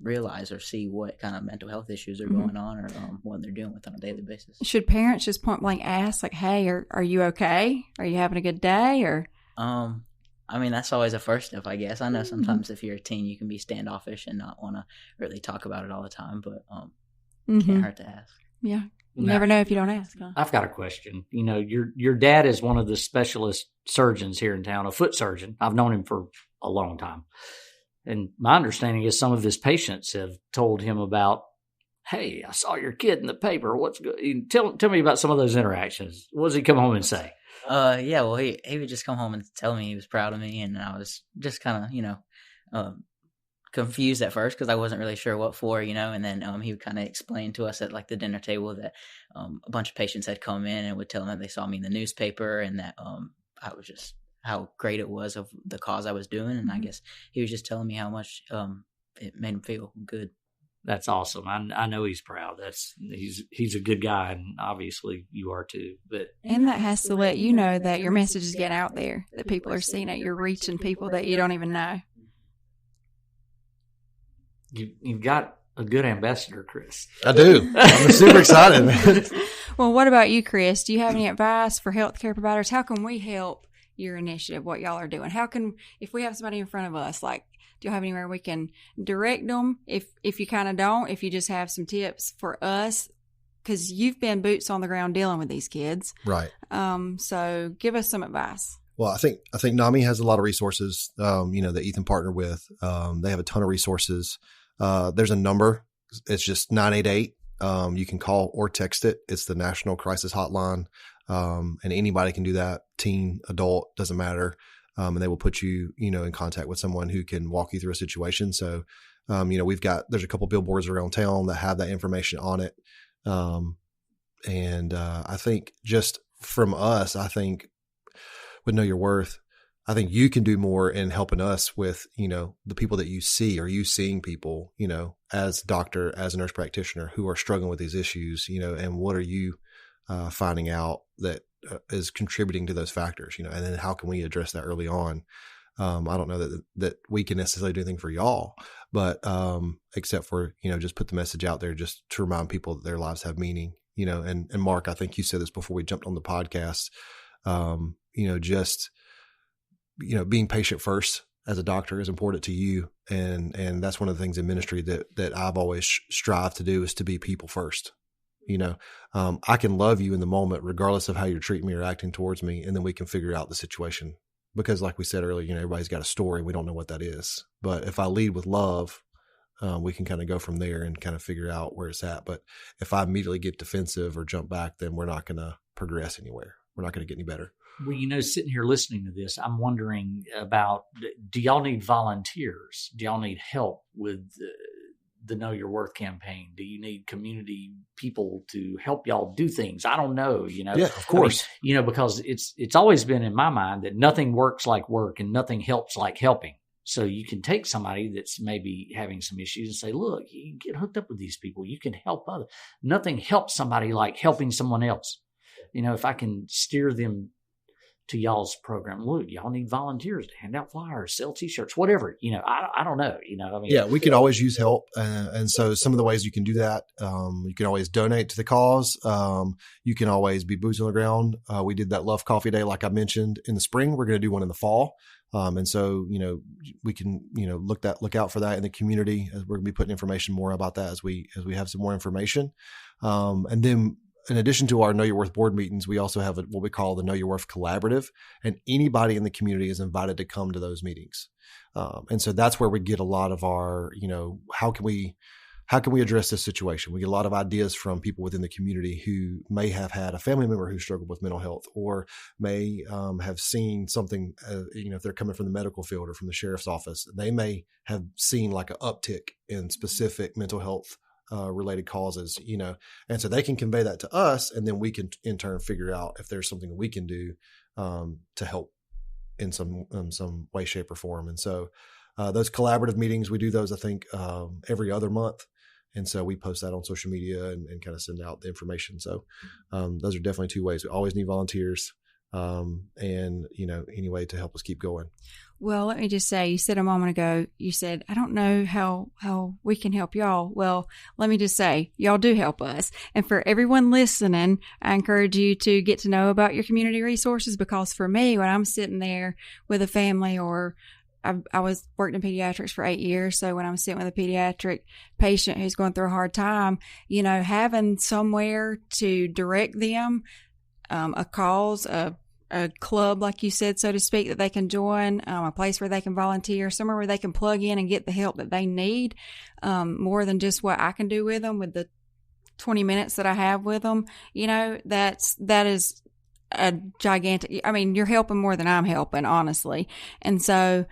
realize or see what kind of mental health issues are going on, or what they're dealing with on a daily basis. Should parents just point blank ask, like, hey, are you okay? Are you having a good day? Or I mean, that's always a first step, I guess. I know sometimes if you're a teen, you can be standoffish and not want to really talk about it all the time, but can't hurt to ask. Yeah. You never know if you don't ask, huh? I've got a question. Your dad is one of the specialist surgeons here in town, a foot surgeon. I've known him for a long time. And my understanding is some of his patients have told him about, hey, I saw your kid in the paper. What's good? Tell me about some of those interactions. What does he come home and say? Yeah, well, he would just come home and tell me he was proud of me, and I was just kind of, confused at first because I wasn't really sure what for, and then he would kind of explain to us at like the dinner table that a bunch of patients had come in and would tell him that they saw me in the newspaper, and that I was just how great it was of the cause I was doing, and I guess he was just telling me how much it made him feel good. That's awesome. I know he's proud. He's a good guy, and obviously you are too. And that has to let you know that your message is getting out there, that people are seeing it. You're reaching people that you don't even know. You've got a good ambassador, Chris. I do. I'm super excited, man. Well, what about you, Chris? Do you have any advice for healthcare providers? How can we help your initiative, what y'all are doing? How can, if we have somebody in front of us, like, do you have anywhere we can direct them? If you kind of don't, if you just have some tips for us, because you've been boots on the ground dealing with these kids. Right. So give us some advice. Well, I think NAMI has a lot of resources, that Ethan partnered with. They have a ton of resources. There's a number. It's just 988. You can call or text it. It's the National Crisis Hotline. And anybody can do that. Teen, adult, doesn't matter. And they will put you, in contact with someone who can walk you through a situation. So, there's a couple billboards around town that have that information on it. And I think just from us, with Know Your Worth, I think you can do more in helping us with, the people that you see. Are you seeing people, as a doctor, as a nurse practitioner who are struggling with these issues, and what are you finding out that is contributing to those factors, and then how can we address that early on? I don't know that we can necessarily do anything for y'all, but except for, just put the message out there just to remind people that their lives have meaning, and Mark, I think you said this before we jumped on the podcast, being patient first as a doctor is important to you. And that's one of the things in ministry that I've always strived to do is to be people first. I can love you in the moment, regardless of how you're treating me or acting towards me. And then we can figure out the situation because like we said earlier, everybody's got a story. We don't know what that is, but if I lead with love, we can kind of go from there and kind of figure out where it's at. But if I immediately get defensive or jump back, then we're not going to progress anywhere. We're not going to get any better. Well, sitting here listening to this, I'm wondering about, do y'all need volunteers? Do y'all need help with the Know Your Worth campaign? Do you need community people to help y'all do things? I don't know, Yeah, of course. Because it's always been in my mind that nothing works like work and nothing helps like helping. So you can take somebody that's maybe having some issues and say, look, you can get hooked up with these people. You can help others. Nothing helps somebody like helping someone else. If I can steer them to y'all's program, look, y'all need volunteers to hand out flyers, sell T-shirts, whatever. I don't know. Yeah, we can always use help, and so some of the ways you can do that, you can always donate to the cause. You can always be boots on the ground. We did that Love Coffee Day, like I mentioned, in the spring. We're going to do one in the fall, and so we can look out for that in the community. As we're going to be putting information more about that as we have some more information, and then. In addition to our Know Your Worth board meetings, we also have what we call the Know Your Worth Collaborative, and anybody in the community is invited to come to those meetings. And so that's where we get a lot of our, how can we address this situation? We get a lot of ideas from people within the community who may have had a family member who struggled with mental health, or may have seen something, if they're coming from the medical field or from the sheriff's office, they may have seen like an uptick in specific mental health related causes, and so they can convey that to us, and then we can in turn figure out if there's something that we can do to help in some way, shape, or form. And so those collaborative meetings, we do those, I think, every other month. And so we post that on social media and kind of send out the information. So those are definitely two ways. We always need volunteers, and any way to help us keep going. Well, let me just say, you said a moment ago, you said, I don't know how we can help y'all. Well, let me just say, y'all do help us. And for everyone listening, I encourage you to get to know about your community resources, because for me, when I'm sitting there with a family, or I worked in pediatrics for 8 years. So when I'm sitting with a pediatric patient who's going through a hard time, having somewhere to direct them, a cause, a club, like you said, so to speak, that they can join, a place where they can volunteer, somewhere where they can plug in and get the help that they need, more than just what I can do with them with the 20 minutes that I have with them. That is a gigantic, you're helping more than I'm helping, honestly. And so,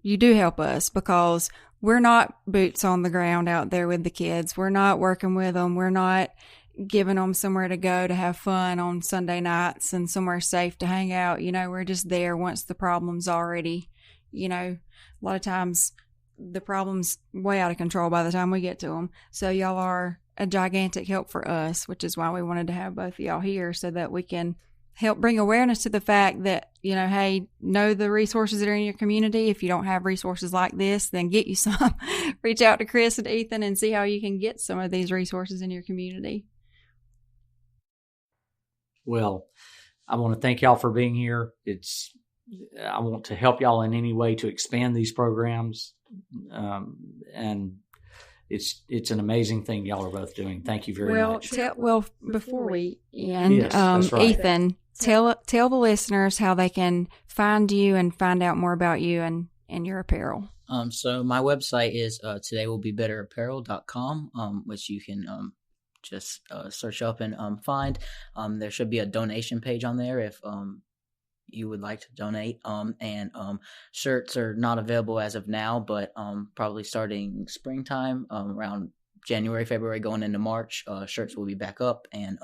you do help us, because we're not boots on the ground out there with the kids. We're not working with them. We're not giving them somewhere to go to have fun on Sunday nights and somewhere safe to hang out. We're just there once the problem's already, a lot of times the problem's way out of control by the time we get to them. So y'all are a gigantic help for us, which is why we wanted to have both of y'all here, so that we can help bring awareness to the fact that, hey, know the resources that are in your community. If you don't have resources like this, then get you some. Reach out to Chris and Ethan and see how you can get some of these resources in your community. Well, I want to thank y'all for being here. I want to help y'all in any way to expand these programs. And it's an amazing thing y'all are both doing. Thank you very much. Before we end, yes, that's right. Ethan, tell the listeners how they can find you and find out more about you and your apparel. So my website is todaywillbebetterapparel.com, which you can just search up and find. There should be a donation page on there if you would like to donate. And shirts are not available as of now, but probably starting springtime, around January, February, going into March, shirts will be back up. And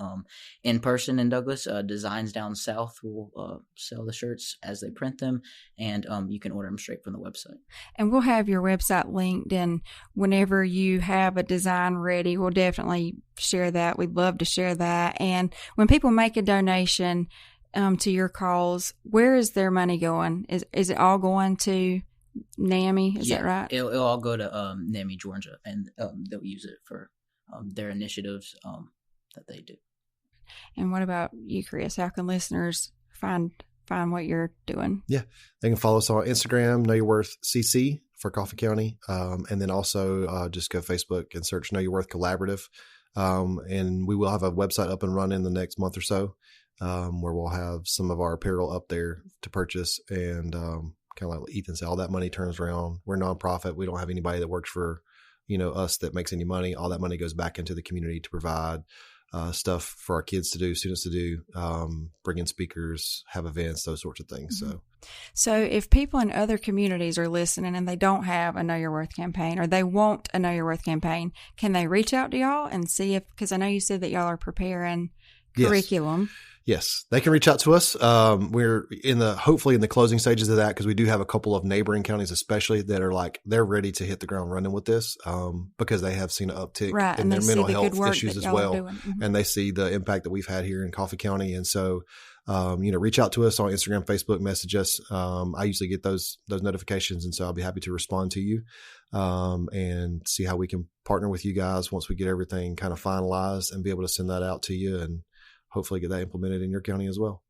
in person in Douglas, Designs Down South will sell the shirts as they print them, and you can order them straight from the website. And we'll have your website linked, and whenever you have a design ready, we'll definitely share that. We'd love to share that. And when people make a donation to your cause, where is their money going? Is it all going to NAMI? Is that right? It'll all go to NAMI Georgia, and they'll use it for their initiatives that they do. And what about you, Chris? How can listeners find what you're doing? Yeah, they can follow us on Instagram, Know Your Worth CC for Coffee County, and then also just go Facebook and search Know Your Worth Collaborative. And we will have a website up and running in the next month or so, where we'll have some of our apparel up there to purchase. And kind of like Ethan said, all that money turns around. We're a nonprofit. We don't have anybody that works for us that makes any money. All that money goes back into the community to provide stuff for our kids to do, students to do, bring in speakers, have events, those sorts of things. Mm-hmm. So if people in other communities are listening and they don't have a Know Your Worth campaign, or they want a Know Your Worth campaign, can they reach out to y'all and see if, because I know you said that y'all are preparing curriculum. Yes, they can reach out to us. We're hopefully in the closing stages of that, because we do have a couple of neighboring counties, especially that are they're ready to hit the ground running with this, because they have seen an uptick in their mental health issues as well. Mm-hmm. And they see the impact that we've had here in Coffee County. And so, reach out to us on Instagram, Facebook, message us. I usually get those notifications. And so I'll be happy to respond to you, and see how we can partner with you guys once we get everything kind of finalized and be able to send that out to you and hopefully get that implemented in your county as well.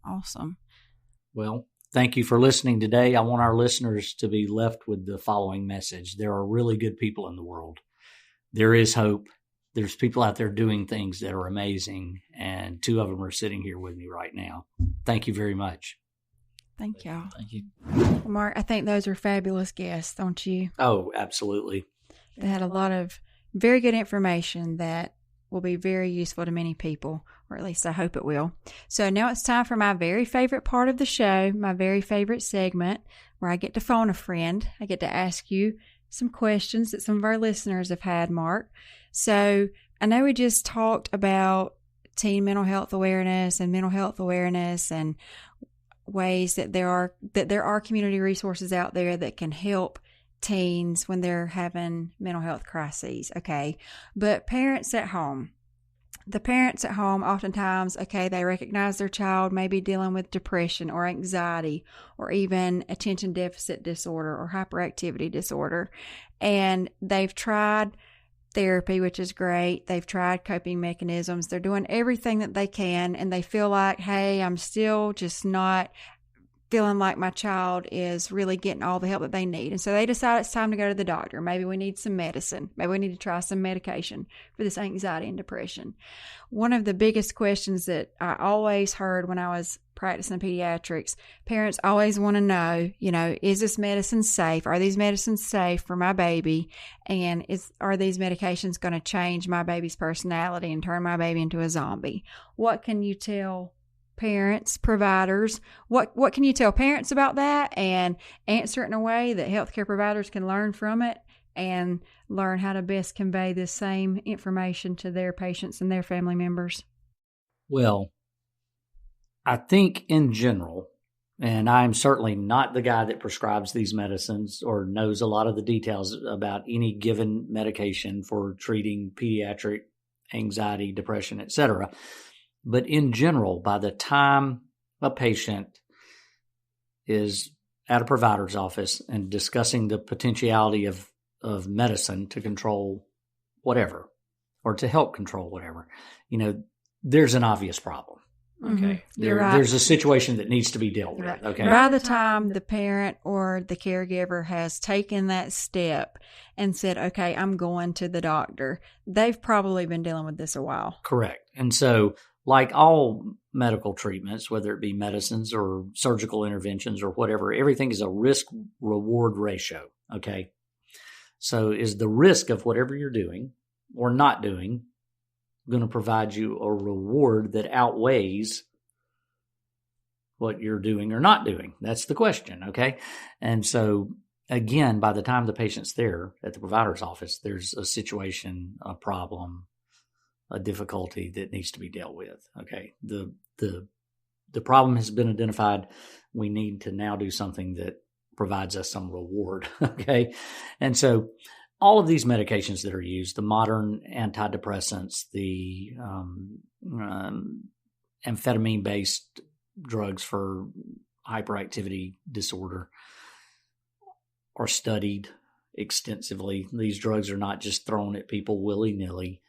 Awesome. Well, thank you for listening today. I want our listeners to be left with the following message. There are really good people in the world. There is hope. There's people out there doing things that are amazing, and 2 of them are sitting here with me right now. Thank you very much. Thank y'all. Thank you. Well, Mark, I think those are fabulous guests, don't you? Oh, absolutely. They had a lot of very good information that will be very useful to many people, or at least I hope it will. So now it's time for my very favorite part of the show, my very favorite segment, where I get to phone a friend. I get to ask you some questions that some of our listeners have had, Mark. So I know we just talked about teen mental health awareness and ways that there are community resources out there that can help teens when they're having mental health crises. Okay. But parents at home oftentimes, they recognize their child may be dealing with depression or anxiety or even attention deficit disorder or hyperactivity disorder. And they've tried therapy, which is great. They've tried coping mechanisms. They're doing everything that they can. And they feel like, hey, I'm still just not feeling like my child is really getting all the help that they need. And so they decide it's time to go to the doctor. Maybe we need some medicine. Maybe we need to try some medication for this anxiety and depression. One of the biggest questions that I always heard when I was practicing pediatrics, parents always want to know, is this medicine safe? Are these medicines safe for my baby? And are these medications going to change my baby's personality and turn my baby into a zombie? What can you tell parents, providers? What can you tell parents about that and answer it in a way that healthcare providers can learn from it and learn how to best convey this same information to their patients and their family members? Well, I think in general, and I'm certainly not the guy that prescribes these medicines or knows a lot of the details about any given medication for treating pediatric anxiety, depression, etc. But in general, by the time a patient is at a provider's office and discussing the potentiality of medicine to control whatever or to help control whatever, there's an obvious problem. Okay. You're right. There's a situation that needs to be dealt with. Right. Okay. By the time the parent or the caregiver has taken that step and said, okay, I'm going to the doctor, they've probably been dealing with this a while. Correct. And so, like all medical treatments, whether it be medicines or surgical interventions or whatever, everything is a risk-reward ratio. Okay. So is the risk of whatever you're doing or not doing going to provide you a reward that outweighs what you're doing or not doing? That's the question, okay? And so, again, by the time the patient's there at the provider's office, there's a situation, a problem, a difficulty that needs to be dealt with, okay? The problem has been identified. We need to now do something that provides us some reward, okay? And so all of these medications that are used, the modern antidepressants, the amphetamine-based drugs for hyperactivity disorder, are studied extensively. These drugs are not just thrown at people willy-nilly.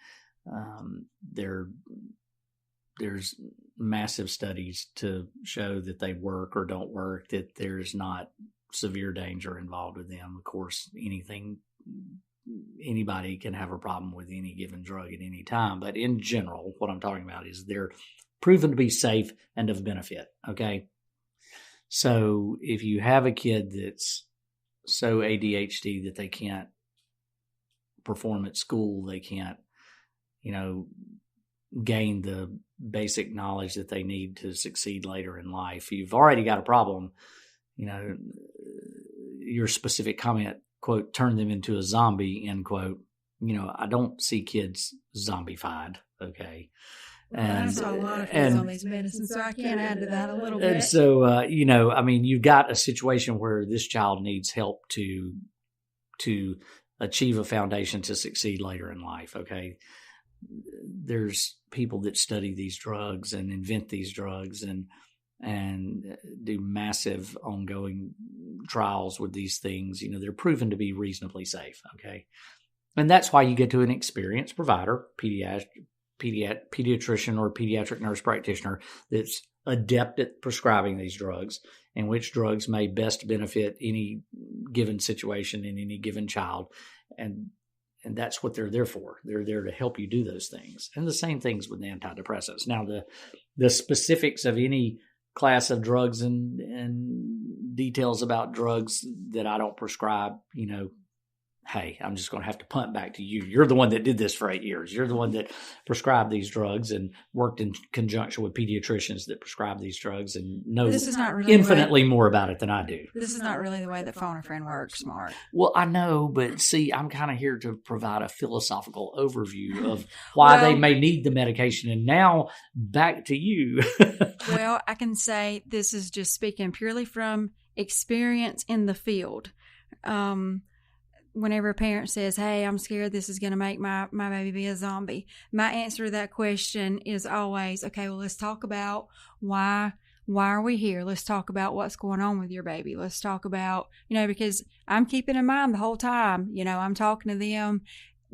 There's massive studies to show that they work or don't work, that there's not severe danger involved with them. Of course, anybody can have a problem with any given drug at any time. But in general, what I'm talking about is they're proven to be safe and of benefit. Okay. So if you have a kid that's so ADHD that they can't perform at school, they can't, gain the basic knowledge that they need to succeed later in life, you've already got a problem. Your specific comment, quote, turn them into a zombie, end quote. I don't see kids zombified. Okay. I saw a lot of kids on these medicines, so I can add to that a little bit. And so, you've got a situation where this child needs help to achieve a foundation to succeed later in life, okay? There's people that study these drugs and invent these drugs and do massive ongoing trials with these things. They're proven to be reasonably safe, okay? And that's why you get to an experienced provider, pediatrician or pediatric nurse practitioner that's adept at prescribing these drugs and which drugs may best benefit any given situation in any given child. And that's what they're there for. They're there to help you do those things. And the same things with antidepressants. Now, the specifics of any class of drugs and details about drugs that I don't prescribe, hey, I'm just going to have to punt back to you. You're the one that did this for 8 years. You're the one that prescribed these drugs and worked in conjunction with pediatricians that prescribe these drugs and know infinitely more about it than I do. This is not really the way that Phone a Friend works, Mark. Well, I know, but see, I'm kind of here to provide a philosophical overview of why they may need the medication. And now back to you. Well, I can say this is just speaking purely from experience in the field. Whenever a parent says, hey, I'm scared this is going to make my baby be a zombie, my answer to that question is always, okay, well, let's talk about why are we here? Let's talk about what's going on with your baby. Let's talk about, because I'm keeping in mind the whole time, I'm talking to them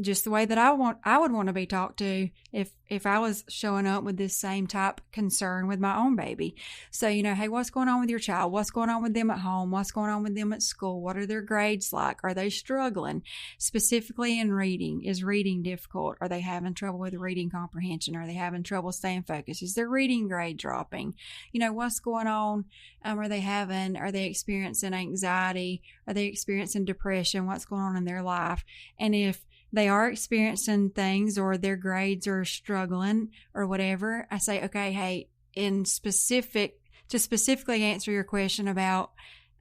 just the way that I would want to be talked to if I was showing up with this same type concern with my own baby. So, hey, what's going on with your child? What's going on with them at home? What's going on with them at school? What are their grades like? Are they struggling? Specifically in reading, is reading difficult? Are they having trouble with reading comprehension? Are they having trouble staying focused? Is their reading grade dropping? What's going on? Are they experiencing anxiety? Are they experiencing depression? What's going on in their life? And if they are experiencing things or their grades are struggling or whatever, I say, okay, hey, to specifically answer your question about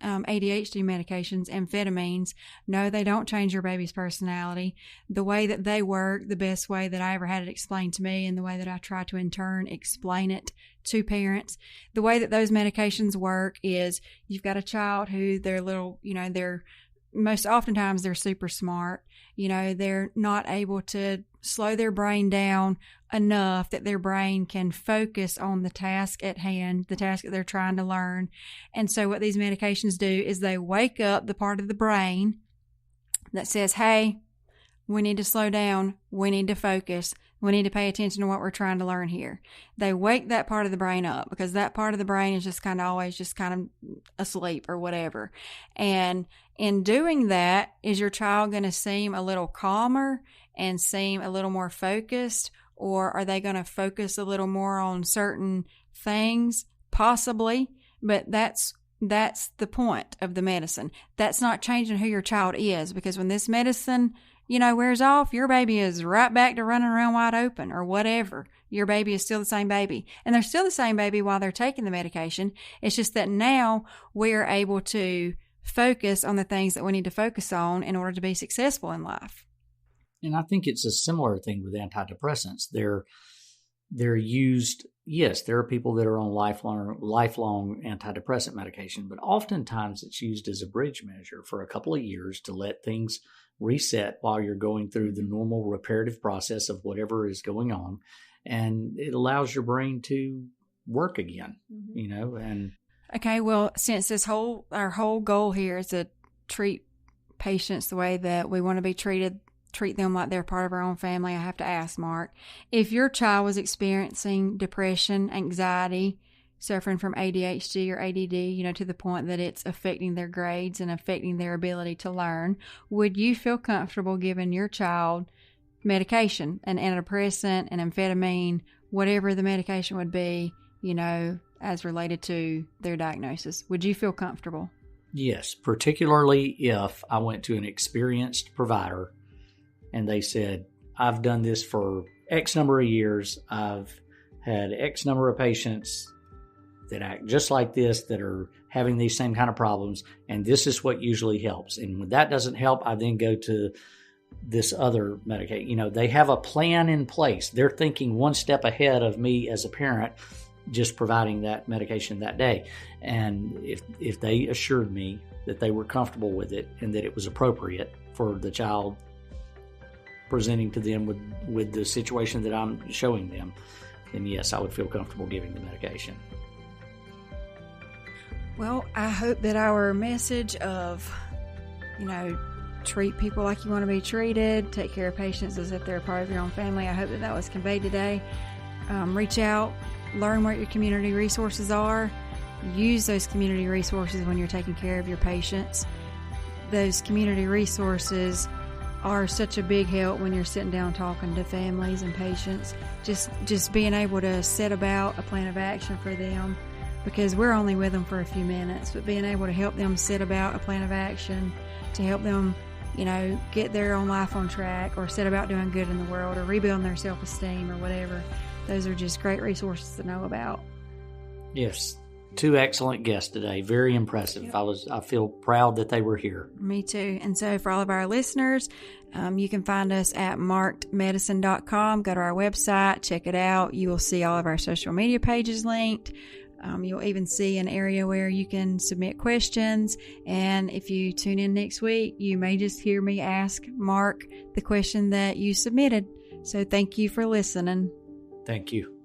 ADHD medications, amphetamines, no, they don't change your baby's personality. The way that they work, the best way that I ever had it explained to me and the way that I try to in turn explain it to parents, the way that those medications work is you've got a child who they're little, they're most oftentimes they're super smart. They're not able to slow their brain down enough that their brain can focus on the task at hand, the task that they're trying to learn. And so what these medications do is they wake up the part of the brain that says, hey, we need to slow down. We need to focus. We need to pay attention to what we're trying to learn here. They wake that part of the brain up because that part of the brain is just kind of always just kind of asleep or whatever. And in doing that, is your child going to seem a little calmer and seem a little more focused? Or are they going to focus a little more on certain things? Possibly, but that's the point of the medicine. That's not changing who your child is, because when this medicine wears off, your baby is right back to running around wide open or whatever. Your baby is still the same baby. And they're still the same baby while they're taking the medication. It's just that now we're able to focus on the things that we need to focus on in order to be successful in life. And I think it's a similar thing with antidepressants. They're used, yes, there are people that are on lifelong antidepressant medication, but oftentimes it's used as a bridge measure for a couple of years to let things reset while you're going through the normal reparative process of whatever is going on. And it allows your brain to work again, and okay, well, since our whole goal here is to treat patients the way that we want to be treated, treat them like they're part of our own family, I have to ask, Mark, if your child was experiencing depression, anxiety, suffering from ADHD or ADD, to the point that it's affecting their grades and affecting their ability to learn, would you feel comfortable giving your child medication, an antidepressant, an amphetamine, whatever the medication would be, as related to their diagnosis? Would you feel comfortable? Yes, particularly if I went to an experienced provider and they said, I've done this for X number of years. I've had X number of patients that act just like this, that are having these same kind of problems, and this is what usually helps. And when that doesn't help, I then go to this other medication. They have a plan in place. They're thinking one step ahead of me as a parent, just providing that medication that day. And if they assured me that they were comfortable with it and that it was appropriate for the child presenting to them with the situation that I'm showing them, then yes, I would feel comfortable giving the medication. Well, I hope that our message of, treat people like you want to be treated, take care of patients as if they're a part of your own family, I hope that was conveyed today. Reach out, learn what your community resources are, use those community resources when you're taking care of your patients. Those community resources are such a big help when you're sitting down talking to families and patients. Just being able to set about a plan of action for them, because we're only with them for a few minutes, but being able to help them set about a plan of action to help them, get their own life on track, or set about doing good in the world, or rebuilding their self-esteem, or whatever. Those are just great resources to know about. Yes. 2 excellent guests today. Very impressive. Yep. I feel proud that they were here. Me too. And so for all of our listeners, you can find us at markedmedicine.com. Go to our website, check it out. You will see all of our social media pages linked. You'll even see an area where you can submit questions. And if you tune in next week, you may just hear me ask Mark the question that you submitted. So thank you for listening. Thank you.